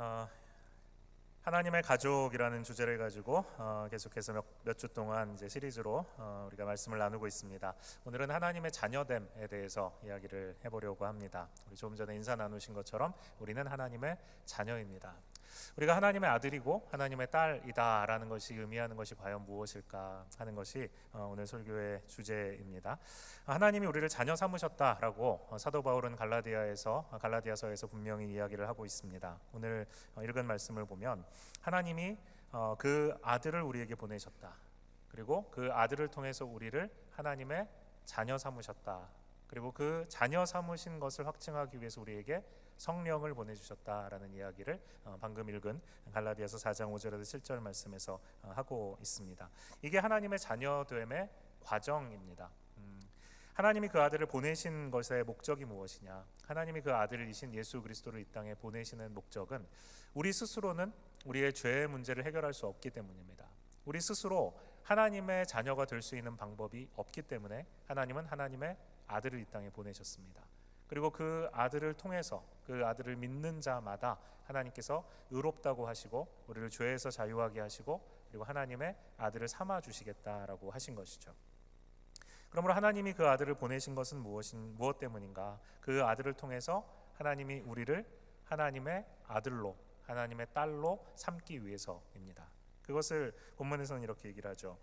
어, 하나님의 가족이라는 주제를 가지고 계속해서 몇 주 동안 이제 시리즈로 우리가 말씀을 나누고 있습니다. 오늘은 하나님의 자녀됨에 대해서 이야기를 해보려고 합니다. 우리 조금 전에 인사 나누신 것처럼 우리는 하나님의 자녀입니다. 우리가 하나님의 아들이고 하나님의 딸이다라는 것이 의미하는 것이 과연 무엇일까 하는 것이 오늘 설교의 주제입니다. 하나님이 우리를 자녀 삼으셨다라고 사도 바울은 갈라디아서에서 분명히 이야기를 하고 있습니다. 오늘 읽은 말씀을 보면 하나님이 그 아들을 우리에게 보내셨다. 그리고 그 아들을 통해서 우리를 하나님의 자녀 삼으셨다. 그리고 그 자녀 삼으신 것을 확증하기 위해서 우리에게 성령을 보내주셨다라는 이야기를 방금 읽은 갈라디아서 4장 5절에서 7절 말씀에서 하고 있습니다. 이게 하나님의 자녀됨의 과정입니다. 하나님이 그 아들을 보내신 것의 목적이 무엇이냐? 하나님이 그 아들이신 예수 그리스도를 이 땅에 보내시는 목적은 우리 스스로는 우리의 죄의 문제를 해결할 수 없기 때문입니다. 우리 스스로 하나님의 자녀가 될 수 있는 방법이 없기 때문에 하나님은 하나님의 아들을 이 땅에 보내셨습니다. 그리고 그 아들을 통해서 그 아들을 믿는 자마다 하나님께서 의롭다고 하시고 우리를 죄에서 자유하게 하시고 그리고 하나님의 아들을 삼아 주시겠다라고 하신 것이죠. 그러므로 하나님이 그 아들을 보내신 것은 무엇 때문인가? 그 아들을 통해서 하나님이 우리를 하나님의 아들로, 하나님의 딸로 삼기 위해서입니다. 그것을 본문에서는 이렇게 얘기를 하죠.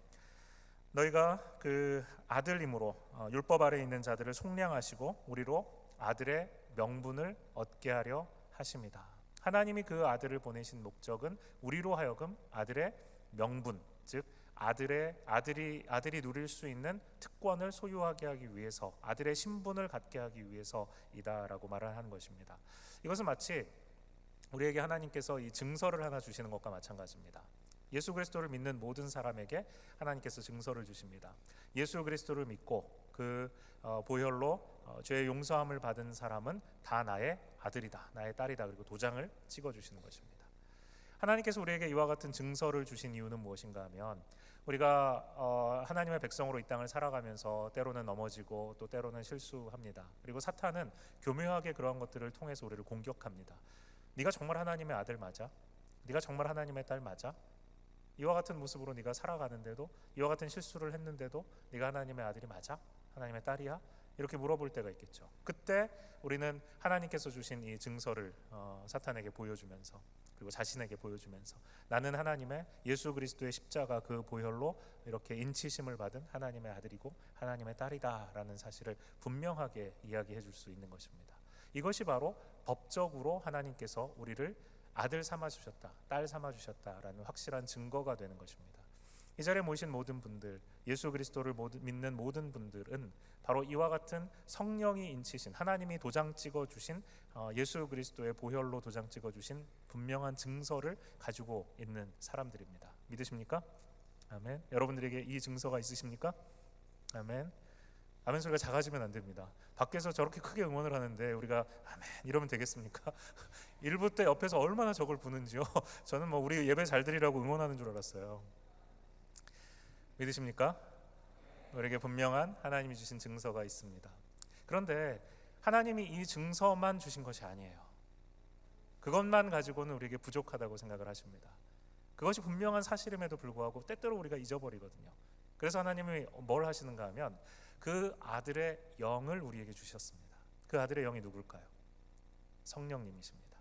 너희가 그 아들임으로 율법 아래 있는 자들을 속량하시고 우리로 아들의 명분을 얻게 하려 하십니다. 하나님이 그 아들을 보내신 목적은 우리로 하여금 아들의 명분, 즉 아들이 누릴 수 있는 특권을 소유하게 하기 위해서, 아들의 신분을 갖게 하기 위해서이다라고 말을 하는 것입니다. 이것은 마치 우리에게 하나님께서 이 증서를 하나 주시는 것과 마찬가지입니다. 예수 그리스도를 믿는 모든 사람에게 하나님께서 증서를 주십니다. 예수 그리스도를 믿고 그 보혈로 죄의 용서함을 받은 사람은 다 나의 아들이다, 나의 딸이다, 그리고 도장을 찍어주시는 것입니다. 하나님께서 우리에게 이와 같은 증서를 주신 이유는 무엇인가 하면 우리가 하나님의 백성으로 이 땅을 살아가면서 때로는 넘어지고 또 때로는 실수합니다. 그리고 사탄은 교묘하게 그러한 것들을 통해서 우리를 공격합니다. 네가 정말 하나님의 아들 맞아? 네가 정말 하나님의 딸 맞아? 이와 같은 모습으로 네가 살아가는데도, 이와 같은 실수를 했는데도 네가 하나님의 아들이 맞아? 하나님의 딸이야? 이렇게 물어볼 때가 있겠죠. 그때 우리는 하나님께서 주신 이 증서를 사탄에게 보여주면서, 그리고 자신에게 보여주면서 나는 하나님의 예수 그리스도의 십자가 그 보혈로 이렇게 인치심을 받은 하나님의 아들이고 하나님의 딸이다 라는 사실을 분명하게 이야기해 줄 수 있는 것입니다. 이것이 바로 법적으로 하나님께서 우리를 아들 삼아주셨다, 딸 삼아주셨다라는 확실한 증거가 되는 것입니다. 이 자리에 모이신 모든 분들, 예수 그리스도를 믿는 모든 분들은 바로 이와 같은 성령이 인치신, 하나님이 도장 찍어주신 예수 그리스도의 보혈로 도장 찍어주신 분명한 증서를 가지고 있는 사람들입니다. 믿으십니까? 아멘. 여러분들에게 이 증서가 있으십니까? 아멘. 아멘 소리가 작아지면 안 됩니다. 밖에서 저렇게 크게 응원을 하는데 우리가 아멘 이러면 되겠습니까? 일부 때 옆에서 얼마나 저걸 부는지요. 저는 우리 예배 잘 드리라고 응원하는 줄 알았어요. 믿으십니까? 우리에게 분명한 하나님이 주신 증서가 있습니다. 그런데 하나님이 이 증서만 주신 것이 아니에요. 그것만 가지고는 우리에게 부족하다고 생각을 하십니다. 그것이 분명한 사실임에도 불구하고 때때로 우리가 잊어버리거든요. 그래서 하나님이 뭘 하시는가 하면 그 아들의 영을 우리에게 주셨습니다. 그 아들의 영이 누굴까요? 성령님이십니다.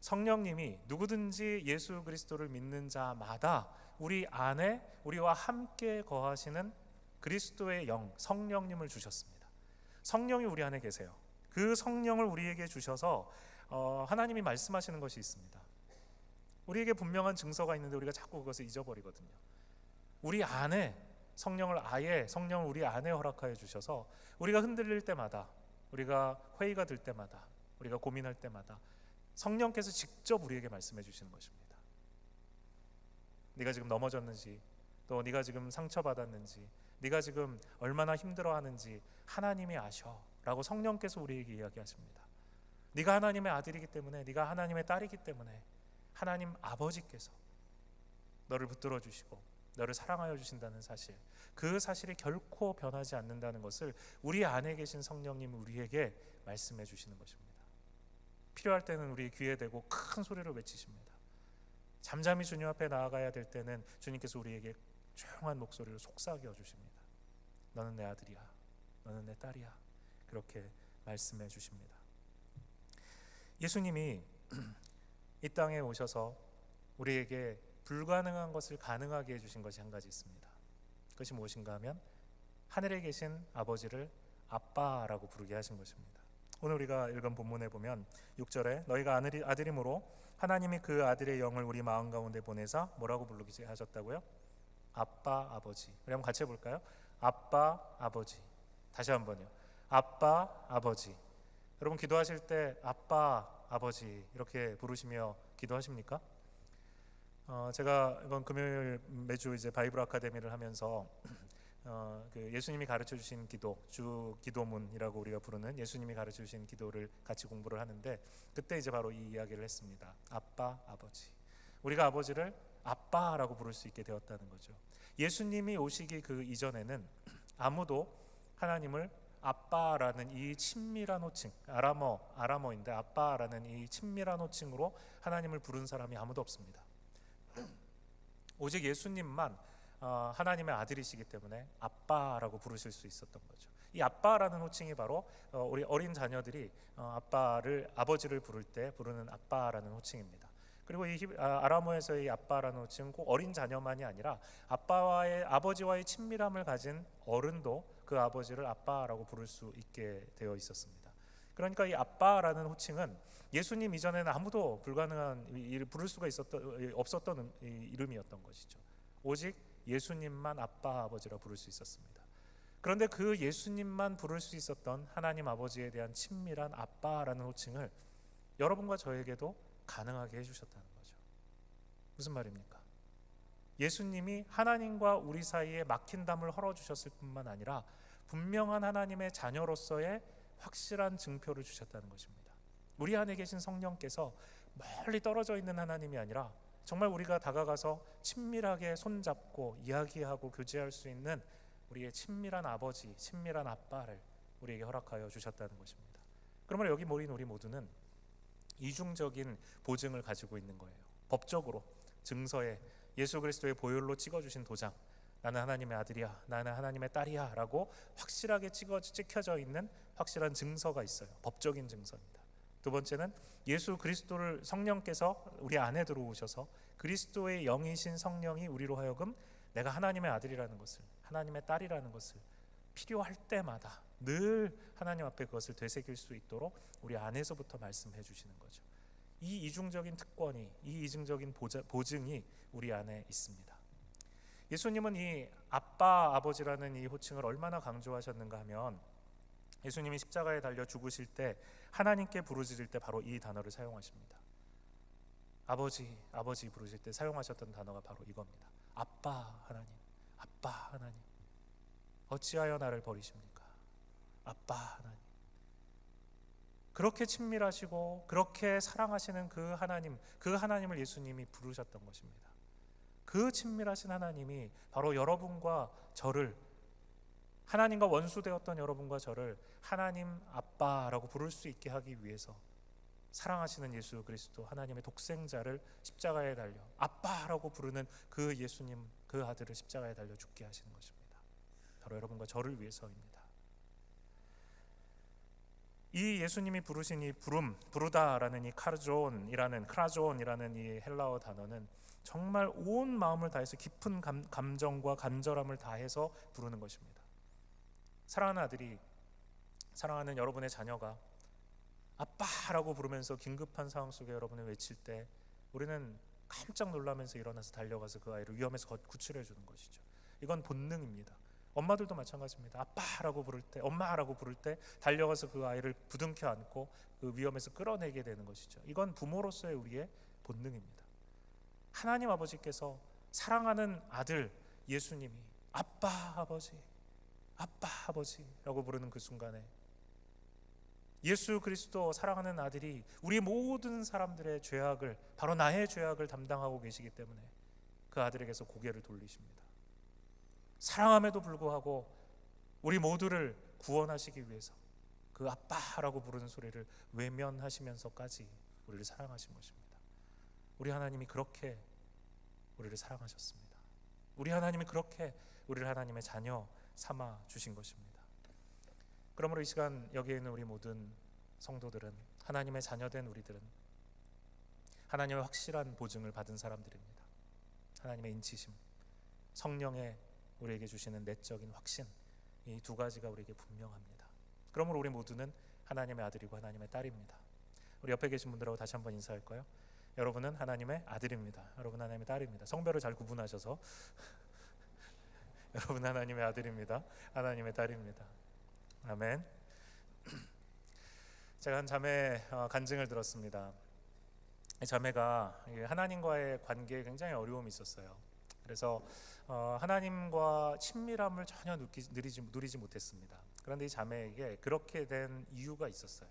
성령님이 누구든지 예수 그리스도를 믿는 자마다 우리 안에 우리와 함께 거하시는 그리스도의 영, 성령님을 주셨습니다. 성령이 우리 안에 계세요. 그 성령을 우리에게 주셔서 하나님이 말씀하시는 것이 있습니다. 우리에게 분명한 증서가 있는데 우리가 자꾸 그것을 잊어버리거든요. 우리 안에 성령을 우리 안에 허락하여 주셔서 우리가 흔들릴 때마다, 우리가 회의가 들 때마다, 우리가 고민할 때마다 성령께서 직접 우리에게 말씀해 주시는 것입니다. 네가 지금 넘어졌는지, 또 네가 지금 상처받았는지, 네가 지금 얼마나 힘들어하는지 하나님이 아셔 라고 성령께서 우리에게 이야기하십니다. 네가 하나님의 아들이기 때문에, 네가 하나님의 딸이기 때문에 하나님 아버지께서 너를 붙들어 주시고 너를 사랑하여 주신다는 사실, 그 사실이 결코 변하지 않는다는 것을 우리 안에 계신 성령님이 우리에게 말씀해 주시는 것입니다. 필요할 때는 우리 귀에 대고 큰 소리를 외치십니다. 잠잠히 주님 앞에 나아가야 될 때는 주님께서 우리에게 조용한 목소리로 속삭여 주십니다. 너는 내 아들이야, 너는 내 딸이야, 그렇게 말씀해 주십니다. 예수님이 이 땅에 오셔서 우리에게 불가능한 것을 가능하게 해주신 것이 한 가지 있습니다. 그것이 무엇인가 하면 하늘에 계신 아버지를 아빠라고 부르게 하신 것입니다. 오늘 우리가 읽은 본문에 보면 6절에 너희가 아들이므로 하나님이 그 아들의 영을 우리 마음 가운데 보내사 뭐라고 부르게 하셨다고요? 아빠 아버지. 우리 한번 같이 해볼까요? 아빠 아버지. 다시 한번요. 아빠 아버지. 여러분 기도하실 때 아빠 아버지 이렇게 부르시며 기도하십니까? 제가 이번 금요일 매주 이제 바이블 아카데미를 하면서 그 예수님이 가르쳐 주신 기도, 주 기도문이라고 우리가 부르는 예수님이 가르쳐 주신 기도를 같이 공부를 하는데 그때 이제 바로 이 이야기를 했습니다. 아빠 아버지. 우리가 아버지를 아빠라고 부를 수 있게 되었다는 거죠. 예수님이 오시기 그 이전에는 아무도 하나님을 아빠라는 이 친밀한 호칭, 아람어인데 아빠라는 이 친밀한 호칭으로 하나님을 부른 사람이 아무도 없습니다. 오직 예수님만 하나님의 아들이시기 때문에 아빠라고 부르실 수 있었던 거죠. 이 아빠라는 호칭이 바로 우리 어린 자녀들이 아버지를 부를 때 부르는 아빠라는 호칭입니다. 그리고 이 아람어에서의 아빠라는 호칭은 꼭 어린 자녀만이 아니라 아버지와의 친밀함을 가진 어른도 그 아버지를 아빠라고 부를 수 있게 되어 있었습니다. 그러니까 이 아빠라는 호칭은 예수님 이전에는 아무도 불가능한 부를 수가 없었던 이름이었던 것이죠. 오직 예수님만 아빠 아버지라 부를 수 있었습니다. 그런데 그 예수님만 부를 수 있었던 하나님 아버지에 대한 친밀한 아빠라는 호칭을 여러분과 저에게도 가능하게 해주셨다는 거죠. 무슨 말입니까? 예수님이 하나님과 우리 사이에 막힌 담을 헐어주셨을 뿐만 아니라 분명한 하나님의 자녀로서의 확실한 증표를 주셨다는 것입니다. 우리 안에 계신 성령께서 멀리 떨어져 있는 하나님이 아니라 정말 우리가 다가가서 친밀하게 손잡고 이야기하고 교제할 수 있는 우리의 친밀한 아버지, 친밀한 아빠를 우리에게 허락하여 주셨다는 것입니다. 그러면 여기 모인 우리 모두는 이중적인 보증을 가지고 있는 거예요. 법적으로 증서에 예수 그리스도의 보혈로 찍어주신 도장, 나는 하나님의 아들이야, 나는 하나님의 딸이야 라고 확실하게 찍혀져 있는 확실한 증서가 있어요. 법적인 증서입니다. 두 번째는 예수 그리스도를 성령께서 우리 안에 들어오셔서 그리스도의 영이신 성령이 우리로 하여금 내가 하나님의 아들이라는 것을, 하나님의 딸이라는 것을 필요할 때마다 늘 하나님 앞에 그것을 되새길 수 있도록 우리 안에서부터 말씀해 주시는 거죠. 이 이중적인 특권이, 이 이중적인 보증이 우리 안에 있습니다. 예수님은 이 아빠 아버지라는 이 호칭을 얼마나 강조하셨는가 하면 예수님이 십자가에 달려 죽으실 때 하나님께 부르짖을 때 바로 이 단어를 사용하십니다. 아버지, 아버지 부르실 때 사용하셨던 단어가 바로 이겁니다. 아빠 하나님, 아빠 하나님, 어찌하여 나를 버리십니까? 아빠 하나님. 그렇게 친밀하시고 그렇게 사랑하시는 그 하나님을 예수님이 부르셨던 것입니다. 그 친밀하신 하나님이 바로 여러분과 저를, 하나님과 원수되었던 여러분과 저를 하나님 아빠라고 부를 수 있게 하기 위해서 사랑하시는 예수 그리스도 하나님의 독생자를 십자가에 달려 아빠라고 부르는 그 예수님, 그 아들을 십자가에 달려 죽게 하시는 것입니다. 바로 여러분과 저를 위해서입니다. 이 예수님이 부르신 이 부르다라는 이 크라존이라는 이 헬라어 단어는 정말 온 마음을 다해서 깊은 감정과 간절함을 다해서 부르는 것입니다. 사랑하는 아들이, 사랑하는 여러분의 자녀가 아빠라고 부르면서 긴급한 상황 속에 여러분을 외칠 때 우리는 깜짝 놀라면서 일어나서 달려가서 그 아이를 위험에서 구출해 주는 것이죠. 이건 본능입니다. 엄마들도 마찬가지입니다. 아빠라고 부를 때, 엄마라고 부를 때 달려가서 그 아이를 부둥켜 안고 그 위험에서 끌어내게 되는 것이죠. 이건 부모로서의 우리의 본능입니다. 하나님 아버지께서 사랑하는 아들 예수님이 아빠 아버지라고 부르는 그 순간에 예수 그리스도 사랑하는 아들이 우리 모든 사람들의 죄악을, 바로 나의 죄악을 담당하고 계시기 때문에 그 아들에게서 고개를 돌리십니다. 사랑함에도 불구하고 우리 모두를 구원하시기 위해서 그 아빠라고 부르는 소리를 외면하시면서까지 우리를 사랑하신 것입니다. 우리 하나님이 그렇게 우리를 사랑하셨습니다. 우리 하나님이 그렇게 우리를 하나님의 자녀 삼아 주신 것입니다. 그러므로 이 시간 여기에 있는 우리 모든 성도들은, 하나님의 자녀된 우리들은 하나님의 확실한 보증을 받은 사람들입니다. 하나님의 인치심, 성령의 우리에게 주시는 내적인 확신, 이 두 가지가 우리에게 분명합니다. 그러므로 우리 모두는 하나님의 아들이고 하나님의 딸입니다. 우리 옆에 계신 분들하고 다시 한번 인사할까요? 여러분은 하나님의 아들입니다. 여러분 하나님의 딸입니다. 성별을 잘 구분하셔서 여러분 하나님의 아들입니다. 하나님의 딸입니다. 아멘. 제가 한 자매 간증을 들었습니다. 자매가 하나님과의 관계에 굉장히 어려움이 있었어요. 그래서 하나님과 친밀함을 전혀 누리지 못했습니다. 그런데 이 자매에게 그렇게 된 이유가 있었어요.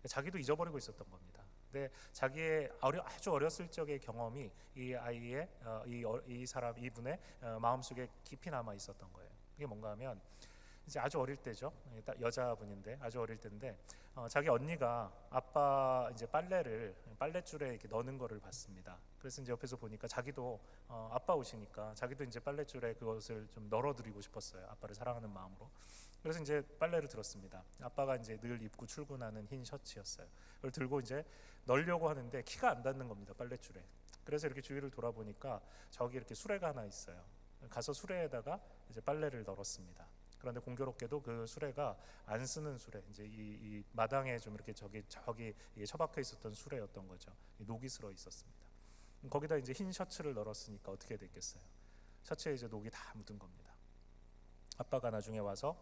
자기도 잊어버리고 있었던 겁니다. 근데 자기의 아주 어렸을 적의 경험이 이 아이의 이분의 마음속에 깊이 남아 있었던 거예요. 그게 뭔가 하면 이제 아주 어릴 때죠. 여자분인데 아주 어릴 때인데 자기 언니가 아빠 이제 빨랫줄에 이렇게 넣는 거를 봤습니다. 그래서 이제 옆에서 보니까 자기도 아빠 오시니까 자기도 이제 빨랫줄에 그것을 좀 널어드리고 싶었어요. 아빠를 사랑하는 마음으로. 그래서 이제 빨래를 들었습니다. 아빠가 이제 늘 입고 출근하는 흰 셔츠였어요. 그걸 들고 이제 널려고 하는데 키가 안 닿는 겁니다. 빨랫줄에. 그래서 이렇게 주위를 돌아보니까 저기 이렇게 수레가 하나 있어요. 가서 수레에다가 이제 빨래를 널었습니다. 그런데 공교롭게도 그 수레가 안 쓰는 수레, 이제 이 마당에 좀 이렇게 저기 처박혀 있었던 수레였던 거죠. 녹이 슬어 있었습니다. 거기다 이제 흰 셔츠를 널었으니까 어떻게 됐겠어요? 셔츠에 이제 녹이 다 묻은 겁니다. 아빠가 나중에 와서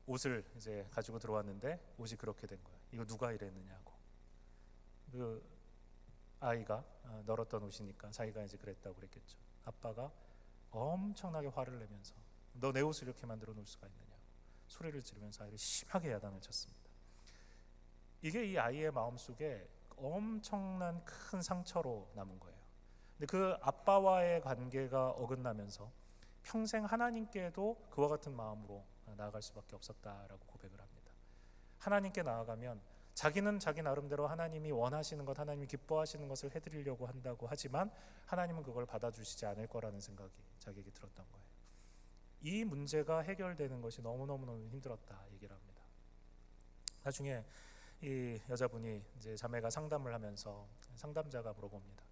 옷을 이제 가지고 들어왔는데 옷이 그렇게 된 거예요. 이거 누가 이랬느냐고. 그 아이가 널었던 옷이니까 자기가 이제 그랬다고 그랬겠죠. 아빠가 엄청나게 화를 내면서 너 내 옷을 이렇게 만들어 놓을 수가 있느냐 소리를 지르면서 아이를 심하게 야단을 쳤습니다. 이게 이 아이의 마음속에 엄청난 큰 상처로 남은 거예요. 근데 그 아빠와의 관계가 어긋나면서 평생 하나님께도 그와 같은 마음으로 나아갈 수밖에 없었다라고 고백을 합니다. 하나님께 나아가면 자기는 자기 나름대로 하나님이 원하시는 것, 하나님이 기뻐하시는 것을 해드리려고 한다고 하지만 하나님은 그걸 받아주시지 않을 거라는 생각이 자기에게 들었던 거예요. 이 문제가 해결되는 것이 너무너무 힘들었다 얘기를 합니다. 나중에 이 여자분이 이제 자매가 상담을 하면서 상담자가 물어봅니다.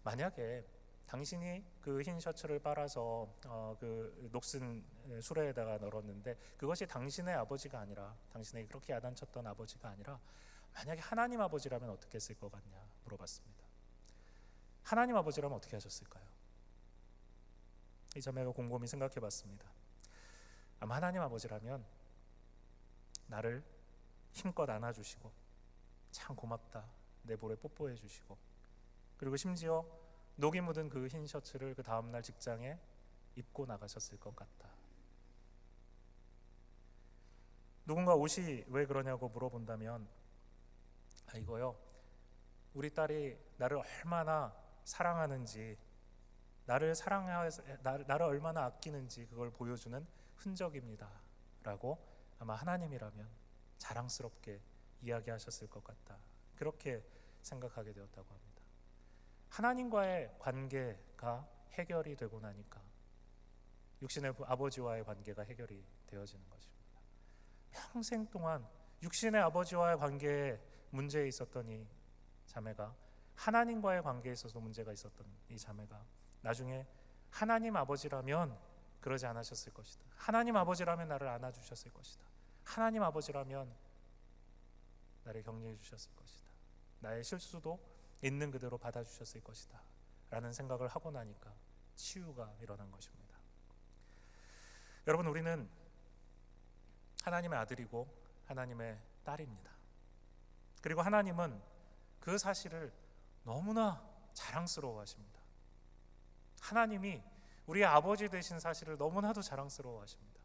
만약에 당신이 그 흰 셔츠를 빨아서 그 녹슨 수레에다가 널었는데 그것이 당신의 아버지가 아니라, 당신에게 그렇게 야단쳤던 아버지가 아니라 만약에 하나님 아버지라면 어떻게 했을 것 같냐 물어봤습니다. 하나님 아버지라면 어떻게 하셨을까요? 이 자매가 곰곰이 생각해 봤습니다. 아마 하나님 아버지라면 나를 힘껏 안아주시고 참 고맙다 내 볼에 뽀뽀해 주시고, 그리고 심지어 녹이 묻은 그 흰 셔츠를 그 다음날 직장에 입고 나가셨을 것 같다. 누군가 옷이 왜 그러냐고 물어본다면 이거요, 우리 딸이 나를 얼마나 사랑하는지, 나를 얼마나 아끼는지 그걸 보여주는 흔적입니다 라고 아마 하나님이라면 자랑스럽게 이야기하셨을 것 같다, 그렇게 생각하게 되었다고 합니다. 하나님과의 관계가 해결이 되고 나니까 육신의 아버지와의 관계가 해결이 되어지는 것입니다. 평생 동안 육신의 아버지와의 관계에 문제에 있었던 이 자매가, 하나님과의 관계에 있어서 문제가 있었던 이 자매가 나중에 하나님 아버지라면 그러지 않으셨을 것이다. 하나님 아버지라면 나를 안아주셨을 것이다. 하나님 아버지라면 나를 격려해 주셨을 것이다. 나의 실수도 있는 그대로 받아주셨을 것이다 라는 생각을 하고 나니까 치유가 일어난 것입니다. 여러분, 우리는 하나님의 아들이고 하나님의 딸입니다. 그리고 하나님은 그 사실을 너무나 자랑스러워 하십니다. 하나님이 우리의 아버지 되신 사실을 너무나도 자랑스러워 하십니다.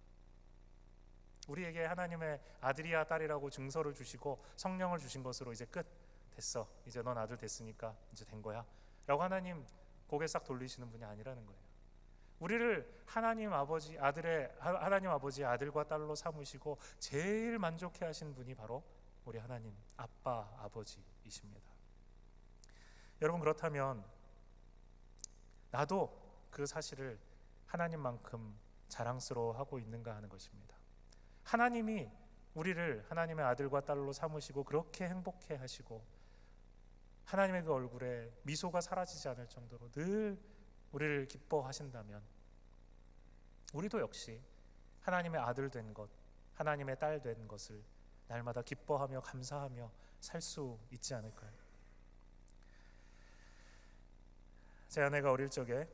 우리에게 하나님의 아들이야 딸이라고 증서를 주시고 성령을 주신 것으로 이제 끝, 됐어, 이제 넌 아들 됐으니까 이제 된 거야 라고 하나님 고개 싹 돌리시는 분이 아니라는 거예요. 우리를 하나님 아버지의 아들과 딸로 삼으시고 제일 만족해 하신 분이 바로 우리 하나님 아빠, 아버지이십니다. 여러분, 그렇다면 나도 그 사실을 하나님만큼 자랑스러워하고 있는가 하는 것입니다. 하나님이 우리를 하나님의 아들과 딸로 삼으시고 그렇게 행복해 하시고 하나님의 그 얼굴에 미소가 사라지지 않을 정도로 늘 우리를 기뻐하신다면 우리도 역시 하나님의 아들 된 것, 하나님의 딸 된 것을 날마다 기뻐하며 감사하며 살 수 있지 않을까요? 제 아내가 어릴 적에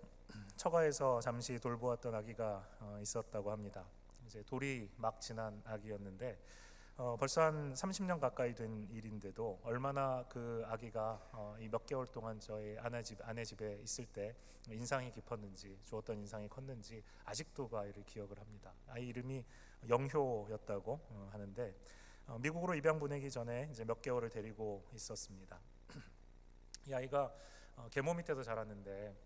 처가에서 잠시 돌보았던 아기가 있었다고 합니다. 이제 돌이 막 지난 아기였는데 벌써 한 30년 가까이 된 일인데도 얼마나 그 아기가 이 몇 개월 동안 저희 아내 집에 있을 때 인상이 깊었는지, 주었던 인상이 컸는지 아직도 그 아이를 기억을 합니다. 아이 이름이 영효였다고 하는데 미국으로 입양 보내기 전에 이제 몇 개월을 데리고 있었습니다. 이 아이가 계모 밑에서 자랐는데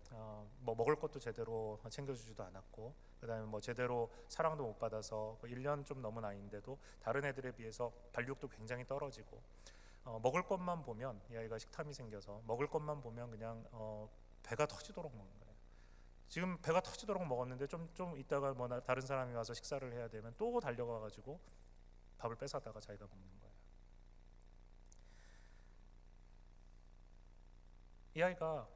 뭐 먹을 것도 제대로 챙겨주지도 않았고, 그다음에 뭐 제대로 사랑도 못 받아서 1년 좀 넘은 아이인데도 다른 애들에 비해서 발육도 굉장히 떨어지고, 먹을 것만 보면 이 아이가 식탐이 생겨서 먹을 것만 보면 그냥 배가 터지도록 먹는 거예요. 지금 배가 터지도록 먹었는데 좀 있다가 뭐 다른 사람이 와서 식사를 해야 되면 또 달려가 가지고 밥을 뺏어다가 자기가 먹는 거예요. 이 아이가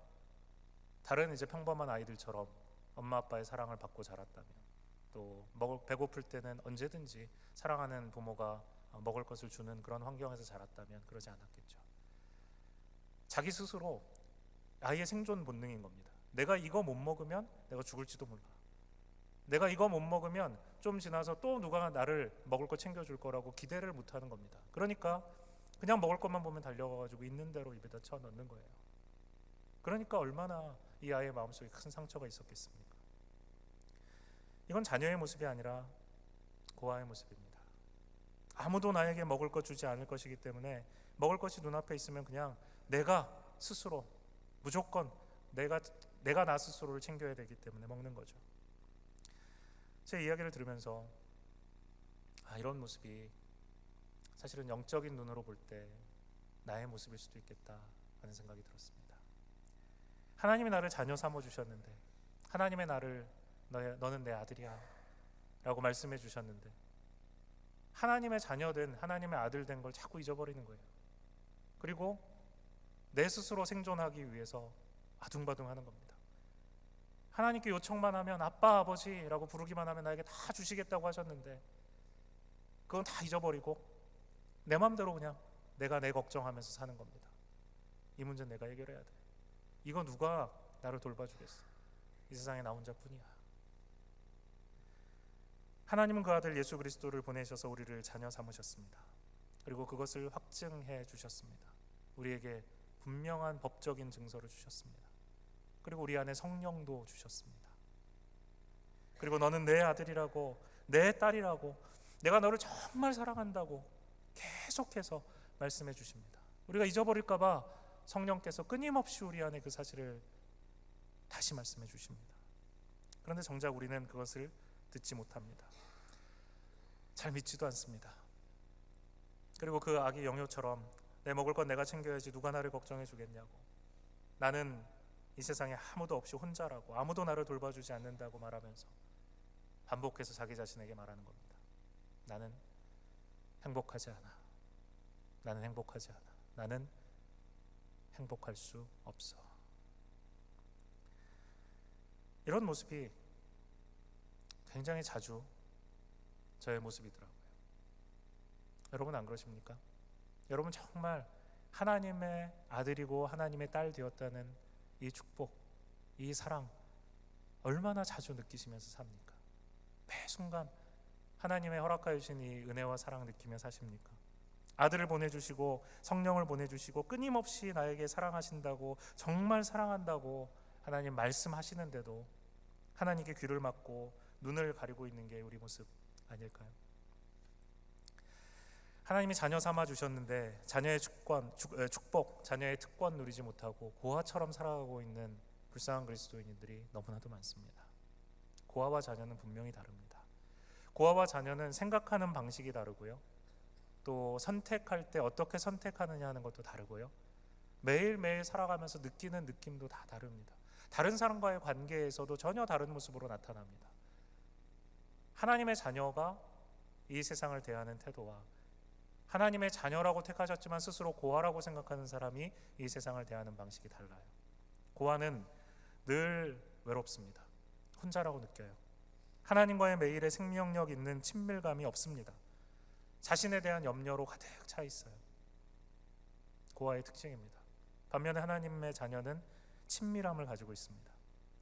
다른 이제 평범한 아이들처럼 엄마 아빠의 사랑을 받고 자랐다면, 또 배고플 때는 언제든지 사랑하는 부모가 먹을 것을 주는 그런 환경에서 자랐다면 그러지 않았겠죠. 자기 스스로 아이의 생존 본능인 겁니다. 내가 이거 못 먹으면 내가 죽을지도 몰라. 내가 이거 못 먹으면 좀 지나서 또 누가 나를 먹을 거 챙겨줄 거라고 기대를 못 하는 겁니다. 그러니까 그냥 먹을 것만 보면 달려가가지고 있는 대로 입에다 쳐 넣는 거예요. 그러니까 얼마나 이 아이의 마음속에 큰 상처가 있었겠습니까? 이건 자녀의 모습이 아니라 고아의 모습입니다. 아무도 나에게 먹을 것 주지 않을 것이기 때문에 먹을 것이 눈앞에 있으면 그냥 내가 스스로 무조건 내가 나 스스로를 챙겨야 되기 때문에 먹는 거죠. 제 이야기를 들으면서 이런 모습이 사실은 영적인 눈으로 볼 때 나의 모습일 수도 있겠다 하는 생각이 들었습니다. 하나님이 나를 자녀 삼아 주셨는데, 하나님의 나를 너는 내 아들이야 라고 말씀해 주셨는데, 하나님의 자녀된, 하나님의 아들 된 걸 자꾸 잊어버리는 거예요. 그리고 내 스스로 생존하기 위해서 아둥바둥 하는 겁니다. 하나님께 요청만 하면 아빠, 아버지라고 부르기만 하면 나에게 다 주시겠다고 하셨는데 그건 다 잊어버리고 내 마음대로 그냥 내가 내 걱정하면서 사는 겁니다. 이 문제는 내가 해결해야 돼. 이거 누가 나를 돌봐주겠어? 이 세상에 나 혼자뿐이야. 하나님은 그 아들 예수 그리스도를 보내셔서 우리를 자녀 삼으셨습니다. 그리고 그것을 확증해 주셨습니다. 우리에게 분명한 법적인 증서를 주셨습니다. 그리고 우리 안에 성령도 주셨습니다. 그리고 너는 내 아들이라고, 내 딸이라고, 내가 너를 정말 사랑한다고 계속해서 말씀해 주십니다. 우리가 잊어버릴까 봐 성령께서 끊임없이 우리 안에 그 사실을 다시 말씀해 주십니다. 그런데 정작 우리는 그것을 듣지 못합니다. 잘 믿지도 않습니다. 그리고 그 아기 영효처럼 내 먹을 건 내가 챙겨야지 누가 나를 걱정해 주겠냐고, 나는 이 세상에 아무도 없이 혼자라고, 아무도 나를 돌봐주지 않는다고 말하면서 반복해서 자기 자신에게 말하는 겁니다. 나는 행복하지 않아. 나는 행복하지 않아. 나는 행복할 수 없어. 이런 모습이 굉장히 자주 저의 모습이더라고요. 여러분 안 그러십니까? 여러분 정말 하나님의 아들이고 하나님의 딸 되었다는 이 축복, 이 사랑 얼마나 자주 느끼시면서 삽니까? 매 순간 하나님의 허락하여 주신 이 은혜와 사랑 느끼며 사십니까? 아들을 보내주시고 성령을 보내주시고 끊임없이 나에게 사랑하신다고, 정말 사랑한다고 하나님 말씀하시는데도 하나님께 귀를 막고 눈을 가리고 있는 게 우리 모습 아닐까요? 하나님이 자녀 삼아 주셨는데 자녀의 축복, 자녀의 특권 누리지 못하고 고아처럼 살아가고 있는 불쌍한 그리스도인들이 너무나도 많습니다. 고아와 자녀는 분명히 다릅니다. 고아와 자녀는 생각하는 방식이 다르고요, 또 선택할 때 어떻게 선택하느냐 하는 것도 다르고요. 매일매일 살아가면서 느끼는 느낌도 다 다릅니다. 다른 사람과의 관계에서도 전혀 다른 모습으로 나타납니다. 하나님의 자녀가 이 세상을 대하는 태도와 하나님의 자녀라고 택하셨지만 스스로 고아라고 생각하는 사람이 이 세상을 대하는 방식이 달라요. 고아는 늘 외롭습니다. 혼자라고 느껴요. 하나님과의 매일의 생명력 있는 친밀감이 없습니다. 자신에 대한 염려로 가득 차 있어요. 고아의 특징입니다. 반면에 하나님의 자녀는 친밀함을 가지고 있습니다.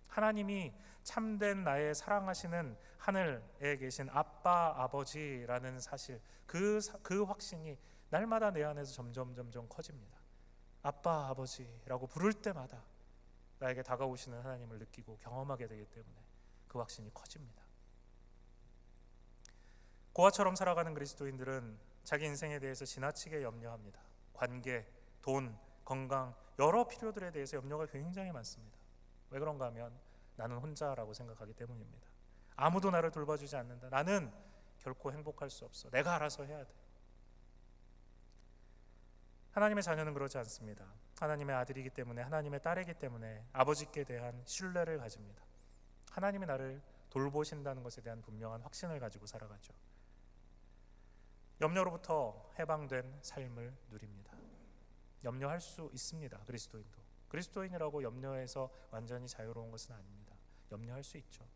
하나님이 참된 나의 사랑하시는 하늘에 계신 아빠, 아버지라는 사실, 그 확신이 날마다 내 안에서 점점 커집니다. 아빠, 아버지라고 부를 때마다 나에게 다가오시는 하나님을 느끼고 경험하게 되기 때문에 그 확신이 커집니다. 고아처럼 살아가는 그리스도인들은 자기 인생에 대해서 지나치게 염려합니다. 관계, 돈, 건강, 여러 필요들에 대해서 염려가 굉장히 많습니다. 왜 그런가 하면 나는 혼자라고 생각하기 때문입니다. 아무도 나를 돌봐주지 않는다. 나는 결코 행복할 수 없어. 내가 알아서 해야 돼. 하나님의 자녀는 그렇지 않습니다. 하나님의 아들이기 때문에, 하나님의 딸이기 때문에 아버지께 대한 신뢰를 가집니다. 하나님이 나를 돌보신다는 것에 대한 분명한 확신을 가지고 살아가죠. 염려로부터 해방된 삶을 누립니다. 염려할 수 있습니다. 그리스도인이라고 염려해서 완전히 자유로운 것은 아닙니다. 염려할 수 있죠.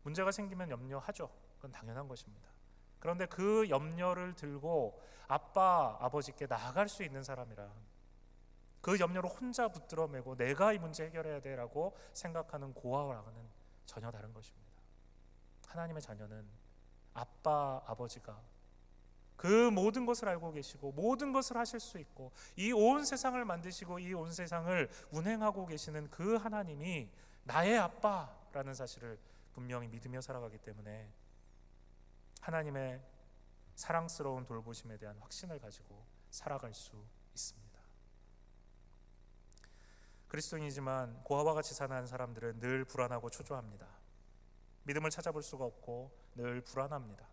문제가 생기면 염려하죠. 그건 당연한 것입니다. 그런데 그 염려를 들고 아빠, 아버지께 나아갈 수 있는 사람이라, 그 염려를 혼자 붙들어 매고 내가 이 문제 해결해야 돼라고 생각하는 고아와는 전혀 다른 것입니다. 하나님의 자녀는 아빠, 아버지가 그 모든 것을 알고 계시고 모든 것을 하실 수 있고 이 온 세상을 만드시고 이 온 세상을 운행하고 계시는 그 하나님이 나의 아빠라는 사실을 분명히 믿으며 살아가기 때문에 하나님의 사랑스러운 돌보심에 대한 확신을 가지고 살아갈 수 있습니다. 그리스도인이지만 고아와 같이 사는 사람들은 늘 불안하고 초조합니다. 믿음을 찾아볼 수가 없고 늘 불안합니다.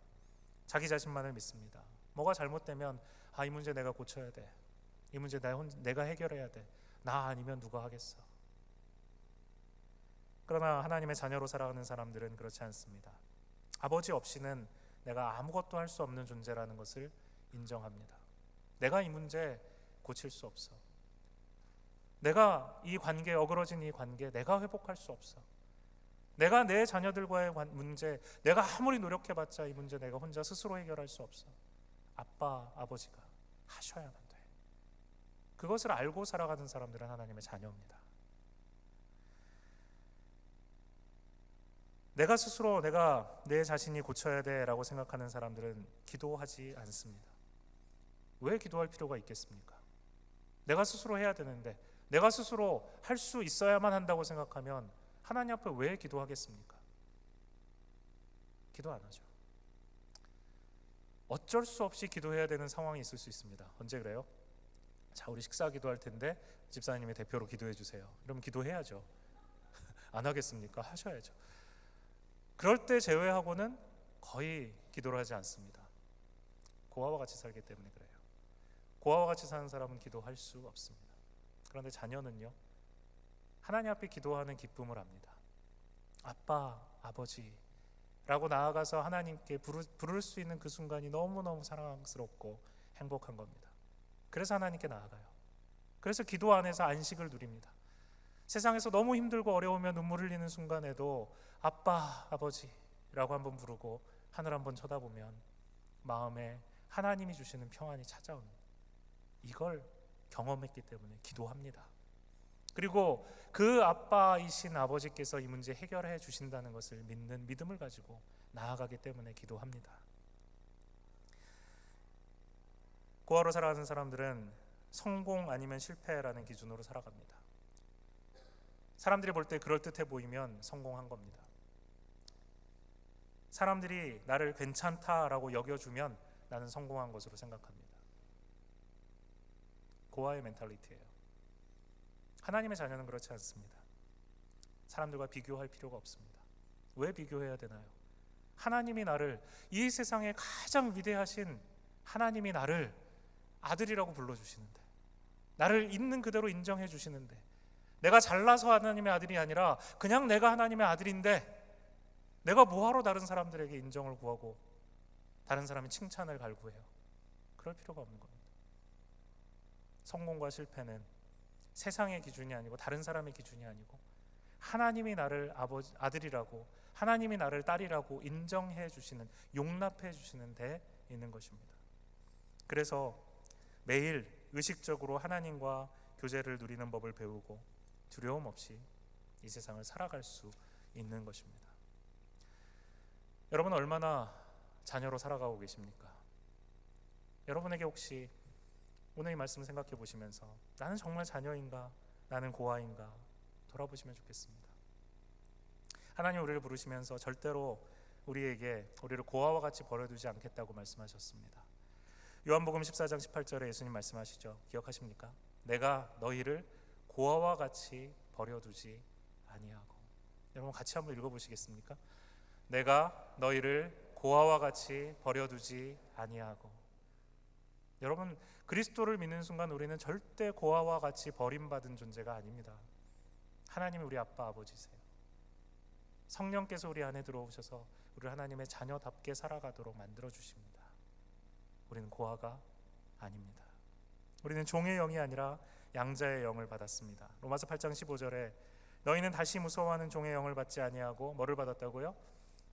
자기 자신만을 믿습니다. 뭐가 잘못되면 이 문제 내가 고쳐야 돼. 이 문제 내가 해결해야 돼. 나 아니면 누가 하겠어. 그러나 하나님의 자녀로 살아가는 사람들은 그렇지 않습니다. 아버지 없이는 내가 아무것도 할 수 없는 존재라는 것을 인정합니다. 내가 이 문제 고칠 수 없어. 내가 이 관계, 어그러진 이 관계 내가 회복할 수 없어. 내가 내 자녀들과의 문제, 내가 아무리 노력해봤자 이 문제 내가 혼자 스스로 해결할 수 없어. 아빠, 아버지가 하셔야만 돼. 그것을 알고 살아가는 사람들은 하나님의 자녀입니다. 내가 스스로 내가 내 자신이 고쳐야 돼라고 생각하는 사람들은 기도하지 않습니다. 왜 기도할 필요가 있겠습니까? 내가 스스로 해야 되는데, 내가 스스로 할 수 있어야만 한다고 생각하면 하나님 앞에 왜 기도하겠습니까? 기도 안 하죠. 어쩔 수 없이 기도해야 되는 상황이 있을 수 있습니다. 언제 그래요? 자, 우리 식사 기도할 텐데 집사님이 대표로 기도해 주세요. 그럼 기도해야죠. 안 하겠습니까? 하셔야죠. 그럴 때 제외하고는 거의 기도를 하지 않습니다. 고아와 같이 살기 때문에 그래요. 고아와 같이 사는 사람은 기도할 수 없습니다. 그런데 자녀는요, 하나님 앞에 기도하는 기쁨을 압니다. 아빠, 아버지 라고 나아가서 하나님께 부를 수 있는 그 순간이 너무너무 사랑스럽고 행복한 겁니다. 그래서 하나님께 나아가요. 그래서 기도 안에서 안식을 누립니다. 세상에서 너무 힘들고 어려우며 눈물 흘리는 순간에도 아빠, 아버지라고 한번 부르고 하늘 한번 쳐다보면 마음에 하나님이 주시는 평안이 찾아옵니다. 이걸 경험했기 때문에 기도합니다. 그리고 그 아빠이신 아버지께서 이 문제 해결해 주신다는 것을 믿는 믿음을 가지고 나아가기 때문에 기도합니다. 고아로 살아가는 사람들은 성공 아니면 실패라는 기준으로 살아갑니다. 사람들이 볼 때 그럴듯해 보이면 성공한 겁니다. 사람들이 나를 괜찮다라고 여겨주면 나는 성공한 것으로 생각합니다. 고아의 멘탈리티예요. 하나님의 자녀는 그렇지 않습니다. 사람들과 비교할 필요가 없습니다. 왜 비교해야 되나요? 하나님이 나를 이 세상에 가장 위대하신 하나님이 나를 아들이라고 불러주시는데, 나를 있는 그대로 인정해 주시는데, 내가 잘나서 하나님의 아들이 아니라 그냥 내가 하나님의 아들인데 내가 뭐하러 다른 사람들에게 인정을 구하고 다른 사람의 칭찬을 갈구해요? 그럴 필요가 없는 겁니다. 성공과 실패는 세상의 기준이 아니고 다른 사람의 기준이 아니고 하나님이 나를 아들이라고, 하나님이 나를 딸이라고 인정해 주시는, 용납해 주시는 데 있는 것입니다. 그래서 매일 의식적으로 하나님과 교제를 누리는 법을 배우고 두려움 없이 이 세상을 살아갈 수 있는 것입니다. 여러분은 얼마나 자녀로 살아가고 계십니까? 여러분에게 혹시 오늘 이 말씀 생각해 보시면서 나는 정말 자녀인가? 나는 고아인가? 돌아보시면 좋겠습니다. 하나님 우리를 부르시면서 절대로 우리를 고아와 같이 버려두지 않겠다고 말씀하셨습니다. 요한복음 14장 18절에 예수님 말씀하시죠. 기억하십니까? 내가 너희를 고아와 같이 버려두지 아니하고. 여러분 같이 한번 읽어보시겠습니까? 내가 너희를 고아와 같이 버려두지 아니하고. 여러분, 그리스도를 믿는 순간 우리는 절대 고아와 같이 버림받은 존재가 아닙니다. 하나님이 우리 아빠 아버지세요. 성령께서 우리 안에 들어오셔서 우리를 하나님의 자녀답게 살아가도록 만들어 주십니다. 우리는 고아가 아닙니다. 우리는 종의 영이 아니라 양자의 영을 받았습니다. 로마서 8장 15절에 너희는 다시 무서워하는 종의 영을 받지 아니하고 뭐를 받았다고요?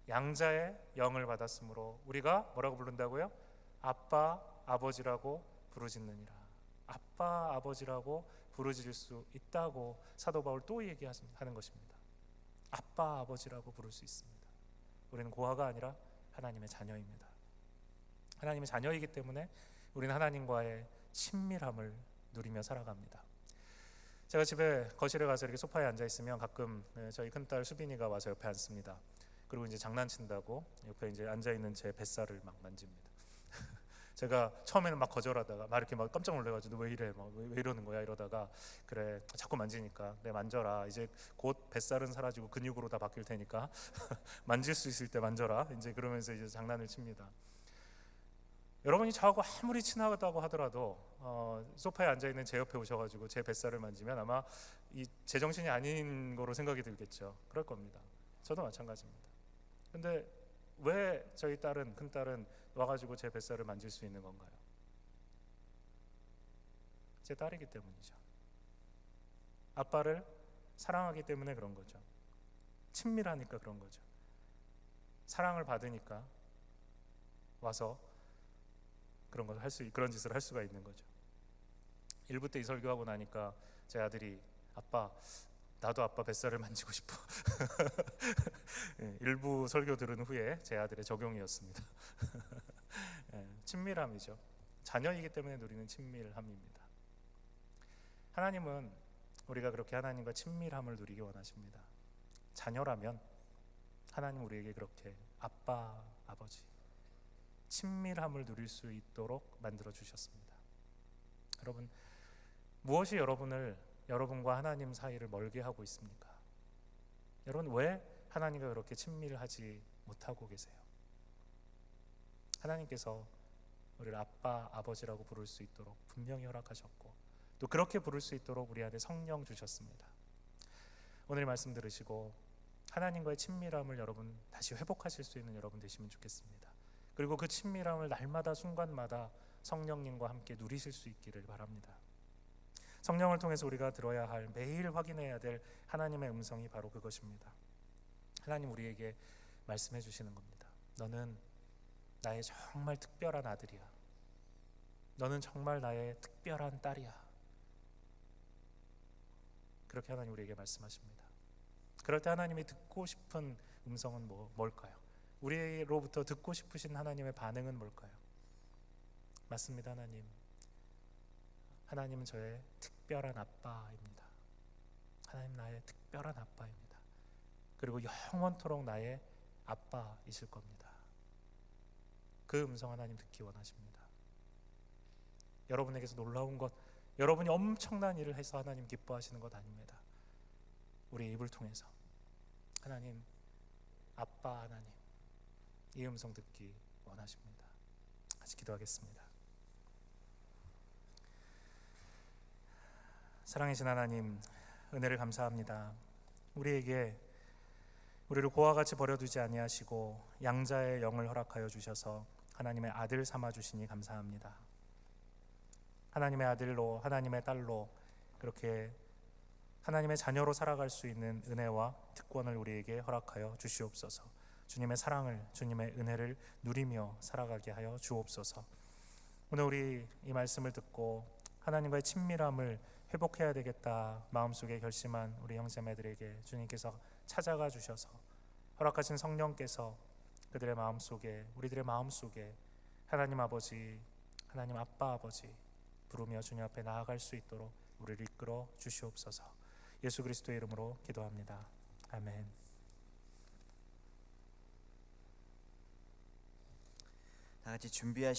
양자의 영을 받았으므로 우리가 뭐라고 부른다고요? 아빠 아버지라고 부르짖느니라. 아빠 아버지라고 부르짖을 수 있다고 사도 바울 또 얘기하는 것입니다. 아빠 아버지라고 부를 수 있습니다. 우리는 고아가 아니라 하나님의 자녀입니다. 하나님의 자녀이기 때문에 우리는 하나님과의 친밀함을 누리며 살아갑니다. 제가 집에 거실에 가서 이렇게 소파에 앉아 있으면 가끔 저희 큰딸 수빈이가 와서 옆에 앉습니다. 그리고 이제 장난친다고 옆에 이제 앉아 있는 제 뱃살을 막 만집니다. 제가 처음에는 막 거절하다가 막 이렇게 막 깜짝 놀래가지고 왜 이래, 왜 이러는 거야 이러다가 그래 자꾸 만지니까 그래 만져라, 이제 곧 뱃살은 사라지고 근육으로 다 바뀔 테니까 만질 수 있을 때 만져라, 이제 그러면서 이제 장난을 칩니다. 여러분이 저하고 아무리 친하다고 하더라도 소파에 앉아 있는 제 옆에 오셔가지고 제 뱃살을 만지면 아마 이 제정신이 아닌 거로 생각이 들겠죠. 그럴 겁니다. 저도 마찬가지입니다. 근데 왜 저희 큰 딸은 와가지고 제 뱃살을 만질 수 있는 건가요? 제 딸이기 때문이죠. 아빠를 사랑하기 때문에 그런 거죠. 친밀하니까 그런 거죠. 사랑을 받으니까 와서 그런 짓을 할 수가 있는 거죠. 1부 때 이 설교하고 나니까 제 아들이 아빠, 나도 아빠 뱃살을 만지고 싶어. 1부 설교 들은 후에 제 아들의 적용이었습니다. 친밀함이죠. 자녀이기 때문에 누리는 친밀함입니다. 하나님은 우리가 그렇게 하나님과 친밀함을 누리기 원하십니다. 자녀라면 하나님 우리에게 그렇게 아빠, 아버지 친밀함을 누릴 수 있도록 만들어 주셨습니다. 여러분, 무엇이 여러분과 하나님 사이를 멀게 하고 있습니까? 여러분, 왜 하나님과 그렇게 친밀하지 못하고 계세요? 하나님께서 우리를 아빠, 아버지라고 부를 수 있도록 분명히 허락하셨고 또 그렇게 부를 수 있도록 우리 안에 성령 주셨습니다. 오늘 말씀 들으시고 하나님과의 친밀함을 여러분 다시 회복하실 수 있는 여러분 되시면 좋겠습니다. 그리고 그 친밀함을 날마다 순간마다 성령님과 함께 누리실 수 있기를 바랍니다. 성령을 통해서 우리가 들어야 할, 매일 확인해야 될 하나님의 음성이 바로 그것입니다. 하나님 우리에게 말씀해 주시는 겁니다. 너는 나의 정말 특별한 아들이야. 너는 정말 나의 특별한 딸이야. 그렇게 하나님 우리에게 말씀하십니다. 그럴 때 하나님이 듣고 싶은 음성은 뭘까요? 우리로부터 듣고 싶으신 하나님의 반응은 뭘까요? 맞습니다. 하나님은 저의 특별한 아빠입니다. 하나님 나의 특별한 아빠입니다. 그리고 영원토록 나의 아빠이실 겁니다. 그 음성 하나님 듣기 원하십니다. 여러분에게서 놀라운 것, 여러분이 엄청난 일을 해서 하나님 기뻐하시는 것 아닙니다. 우리의 입을 통해서 하나님, 아빠 하나님, 이 음성 듣기 원하십니다. 같이 기도하겠습니다. 사랑이신 하나님, 은혜를 감사합니다. 우리에게 우리를 고와 같이 버려두지 아니하시고 양자의 영을 허락하여 주셔서 하나님의 아들 삼아 주시니 감사합니다. 하나님의 아들로, 하나님의 딸로 그렇게 하나님의 자녀로 살아갈 수 있는 은혜와 특권을 우리에게 허락하여 주시옵소서. 주님의 사랑을, 주님의 은혜를 누리며 살아가게 하여 주옵소서. 오늘 우리 이 말씀을 듣고 하나님과의 친밀함을 회복해야 되겠다 마음속에 결심한 우리 형제매들에게 주님께서 찾아가 주셔서 허락하신 성령께서 그들의 마음속에, 우리들의 마음속에 하나님 아버지, 하나님 아빠 아버지 부르며 주님 앞에 나아갈 수 있도록 우리를 이끌어 주시옵소서. 예수 그리스도의 이름으로 기도합니다. 아멘. 다 같이 준비하시